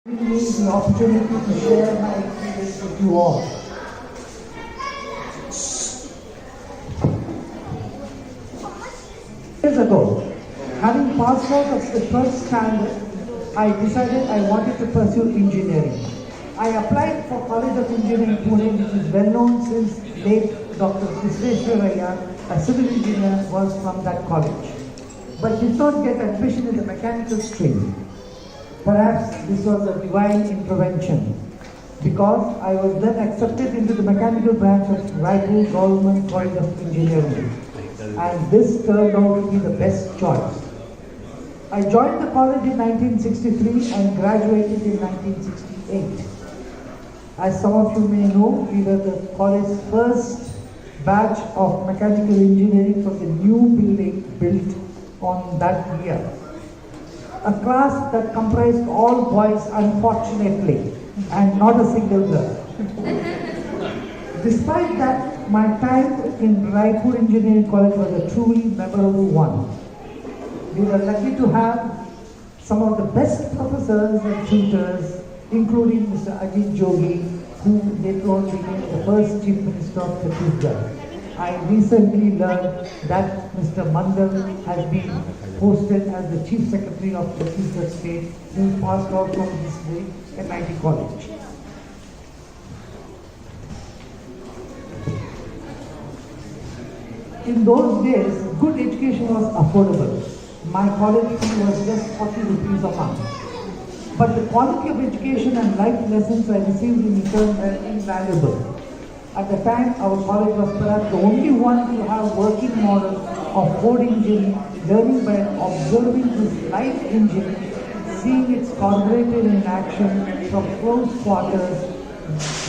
Giving me the opportunity to share my experience with you all. Years ago, having passed out of the first standard, I decided I wanted to pursue engineering. I applied for College of Engineering Pune, which is well known since late Dr. Visvesvaraya, a civil engineer, was from that college, but did not get admission in the mechanical stream. Perhaps this was a divine intervention, because I was then accepted into the mechanical branch of Raipur Government College of Engineering, and this turned out to be the best choice. I joined the college in 1963 and graduated in 1968. As some of you may know, we were the college's first batch of mechanical engineering from the new building built on that year. A class that comprised all boys, unfortunately, and not a single girl. Despite that, my time in Raipur Engineering College was a truly memorable one. We were lucky to have some of the best professors and tutors, including Mr. Ajit Jogi, who later on became the first Chief Minister of Chhattisgarh. I recently learned that Mr. Mandal has been posted as the Chief Secretary of Chhattisgarh State, who passed out from this MIT College. In those days, good education was affordable. My college fee was just 40 rupees a month. But the quality of education and life lessons I received in return were invaluable. At the time, our college was perhaps the only one to have working model of Ford engine, learning by observing this live engine, seeing its carburetor in action from close quarters,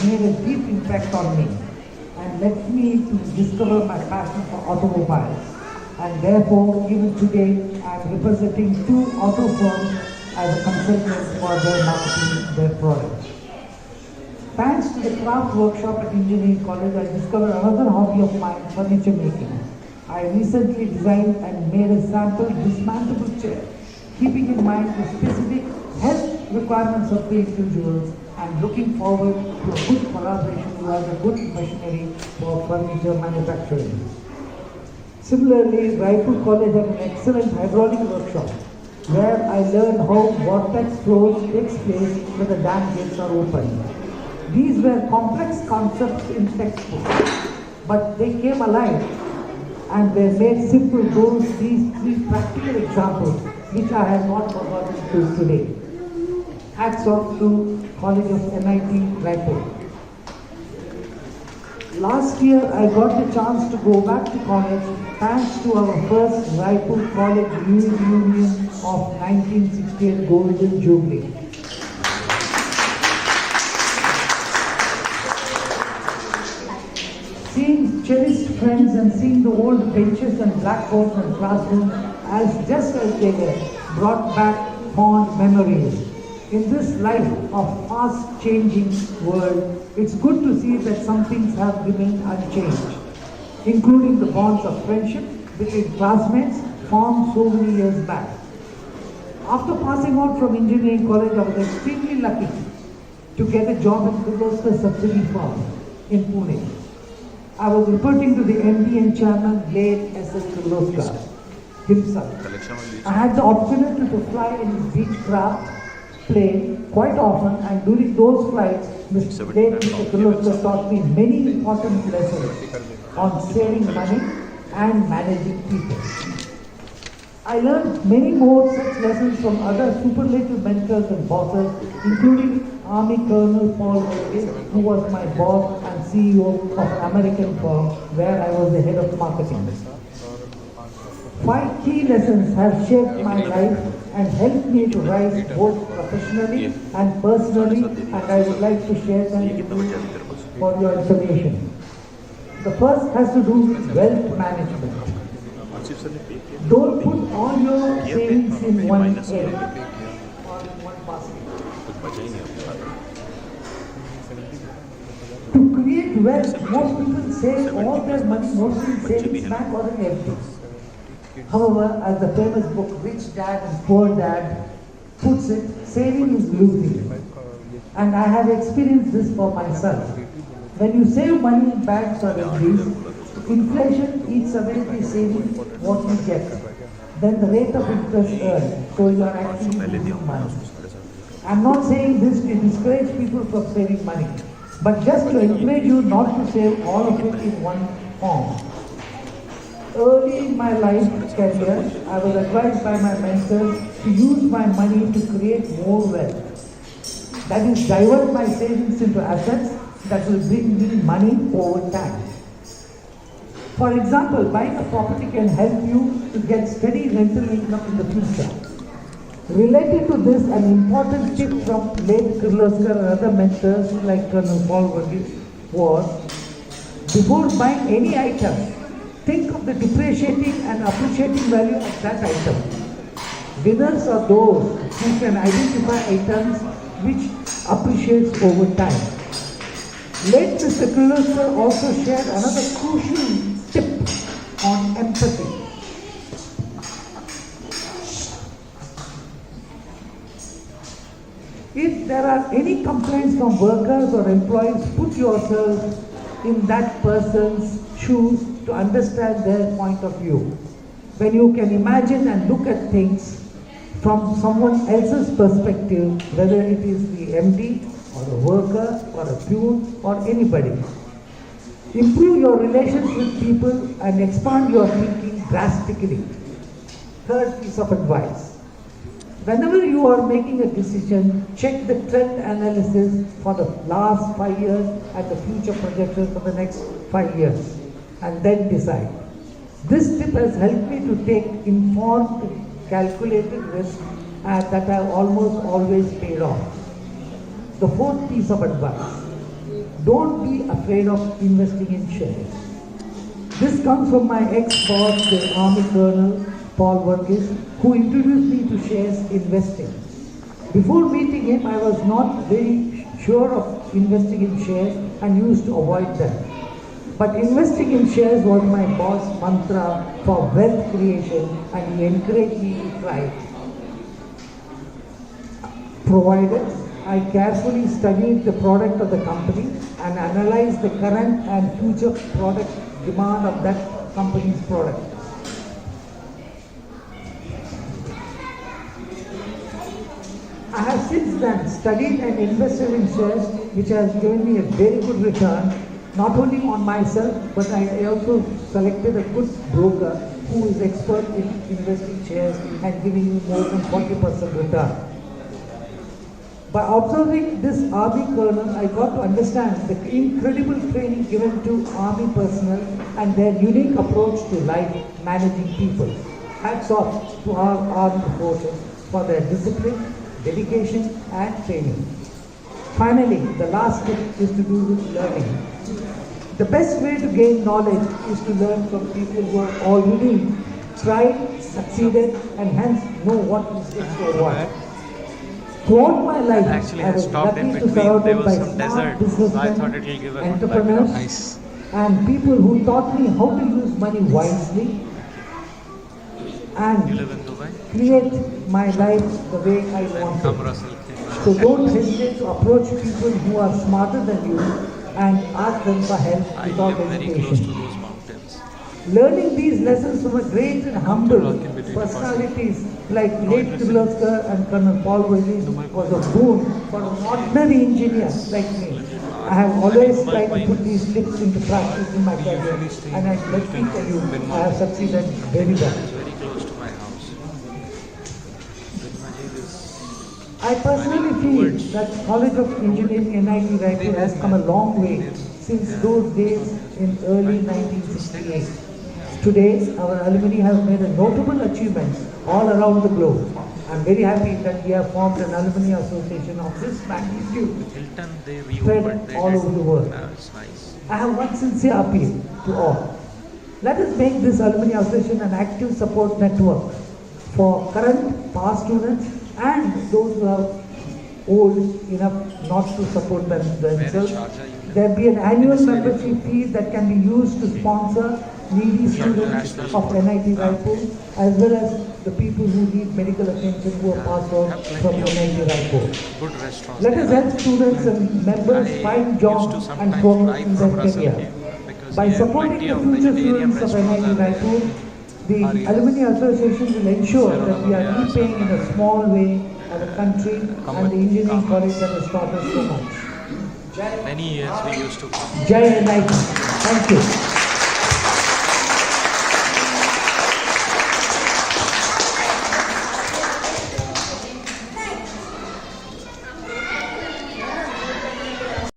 made a deep impact on me and led me to discover my passion for automobiles. And therefore, even today, I am representing 2 auto firms as a consultant for their marketing their products. Thanks to the craft workshop at Engineering College, I discovered another hobby of mine, furniture making. I recently designed and made a sample dismantleable chair, keeping in mind the specific health requirements of the individuals, and looking forward to a good collaboration with a good machinery for furniture manufacturing. Similarly, Raipur College had an excellent hydraulic workshop, where I learned how vortex flows takes place when the dam gates are opened. These were complex concepts in textbooks, but they came alive and were made simple. These 3 practical examples, which I have not forgotten till today. Hats off to College of MIT Raipur. Last year, I got the chance to go back to college thanks to our first Raipur College Reunion of 1968 Golden Jubilee. Seeing cherished friends and seeing the old benches and blackboards and classrooms just as they were brought back fond memories. In this life of fast-changing world, it's good to see that some things have remained unchanged, including the bonds of friendship between classmates formed so many years back. After passing out from engineering college, I was extremely lucky to get a job in Kirloskar subsidiary firm in Pune. I was reporting to the MD and chairman, late S.S. Kirloskar himself. I had the opportunity to fly in his Beechcraft plane quite often, and during those flights, Mr. Kirloskar taught me many important lessons on saving money and managing people. I learned many more such lessons from other superlative mentors and bosses, including Army Colonel Paul Rogge, who was my boss and CEO of an American firm where I was the head of marketing. 5 key lessons have shaped my life and helped me to rise both professionally and personally, and I would like to share them with you for your information. The first has to do with wealth management. Don't put all your savings in one egg or in one basket. To create wealth, most people save all their money mostly in savings bank or in FD. However, as the famous book Rich Dad and Poor Dad puts it, saving is losing. And I have experienced this for myself. When you save money in banks or FDs, inflation eats away the saving what you get. Then the rate of interest earned, so you are actually losing money. I'm not saying this to discourage people from saving money, but just to encourage you not to save all of it in one form. Early in my life career, I was advised by my mentors to use my money to create more wealth. That is, divert my savings into assets that will bring me money over time. For example, buying a property can help you to get steady rental income in the future. Related to this, an important tip from late Kirloskar and other mentors like Colonel Paul Verghese was, before buying any item, think of the depreciating and appreciating value of that item. Winners are those who can identify items which appreciates over time. Late Mr. Kirloskar also shared another crucial tip on empathy. If there are any complaints from workers or employees, put yourself in that person's shoes to understand their point of view. When you can imagine and look at things from someone else's perspective, whether it is the MD or a worker or a peon or anybody, improve your relations with people and expand your thinking drastically. Third piece of advice. Whenever you are making a decision, check the trend analysis for the last 5 years and the future projections for the next 5 years, and then decide. This tip has helped me to take informed, calculated risks that have almost always paid off. The fourth piece of advice. Don't be afraid of investing in shares. This comes from my ex-boss, the Army Colonel Paul Verghese, who introduced me to shares investing. Before meeting him, I was not very sure of investing in shares and used to avoid them. But investing in shares was my boss' mantra for wealth creation, and he encouraged me to try it. Provided I carefully studied the product of the company and analyzed the current and future product demand of that company's product. I have since then studied and invested in shares, which has given me a very good return, not only on myself, but I also selected a good broker who is expert in investing shares and giving me more than 40% return. By observing this Army Colonel, I got to understand the incredible training given to Army personnel and their unique approach to life managing people. Hats off to our armed forces for their discipline, dedication and training. Finally, the last tip is to do with learning. The best way to gain knowledge is to learn from people who have already tried, succeeded and hence know what mistakes to avoid. Throughout my life, I was lucky to surrounded by smart businessmen, entrepreneurs and people who taught me how to use money wisely and create my life the way I want it. So don't hesitate to approach people who are smarter than you and ask them for help without hesitation. Learning these lessons from a great and humble personalities like late Kirloskar and Colonel Paul Verghese was a boon for an ordinary engineer like me. I have always tried to put these tips into practice in my career, and let me tell you, I have succeeded very well. I personally feel that College of Engineering NIT Raipur has come a long way since those days in early 1968. Today, our alumni have made a notable achievements all around the globe. I'm very happy that we have formed an alumni association of this magnitude spread all over the world. I have one sincere appeal to all. Let us make this alumni association an active support network for current, past students and those who are old enough not to support themselves. There will be an annual membership fee that can be used to sponsor needy students of NIT Raipur, as well as the people who need medical attention who are passed out from NIT Raipur. Good restaurants. Let us help students and members find jobs and progress in their career. By supporting the future students of NIT Raipur, the Alumni Association will ensure that we are repaying in a small way our country and the engineering college that has taught us so much. Many years we used to come. Jai NIT. Thank you.